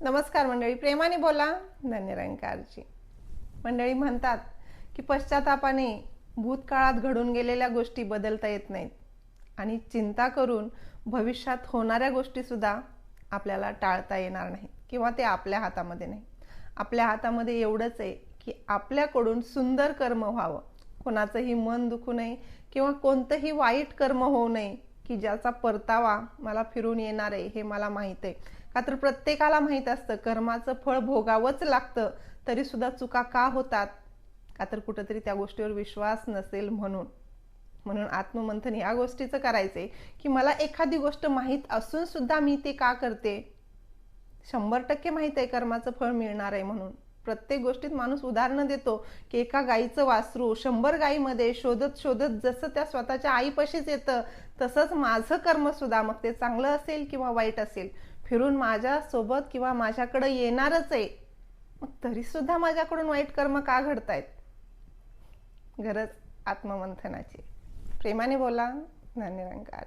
नमस्कार मंडळी, प्रेमाने बोला, धन्यरंकारची. मंडळी म्हणतात की पश्चातापाने भूतकाळात घडून गेलेल्या गोष्टी बदलता येत नाहीत आणि चिंता करून भविष्यात होणाऱ्या गोष्टी सुद्धा आपल्याला टाळता येणार नाहीत किंवा ते आपल्या हातामध्ये नाही. आपल्या हातामध्ये एवढंच आहे की आपल्याकडून सुंदर कर्म व्हावं, कोणाचंही मन दुखू नये किंवा कोणतंही वाईट कर्म होऊ नये की ज्याचा परतावा मला फिरून येणार आहे हे मला माहीत आहे. का तर प्रत्येकाला माहीत असतं कर्माचं फळ भोगावंच लागतं, तरी सुद्धा चुका का होतात? का तर कुठंतरी त्या गोष्टीवर विश्वास नसेल म्हणून. म्हणून आत्ममंथन या गोष्टीचं करायचंय की मला एखादी गोष्ट माहीत असून सुद्धा मी ते का करते. 100% माहीत आहे कर्माचं फळ मिळणार आहे म्हणून. प्रत्येक गोष्टीत माणूस उदाहरणं देतो की एका गाईचं वासरू 100 गायीमध्ये शोधत शोधत जसं त्या स्वतःच्या आईपाशीच येतं, तसंच माझं कर्म सुद्धा, मग ते चांगलं असेल किंवा वाईट असेल, फिरून माझ्या सोबत किंवा माझ्याकडे येणारच आहे. मग तरी सुद्धा माझ्याकडून वाईट कर्म का घडतायत? गरज आत्ममंथनाची. प्रेमाने बोला, धन्यरंकार.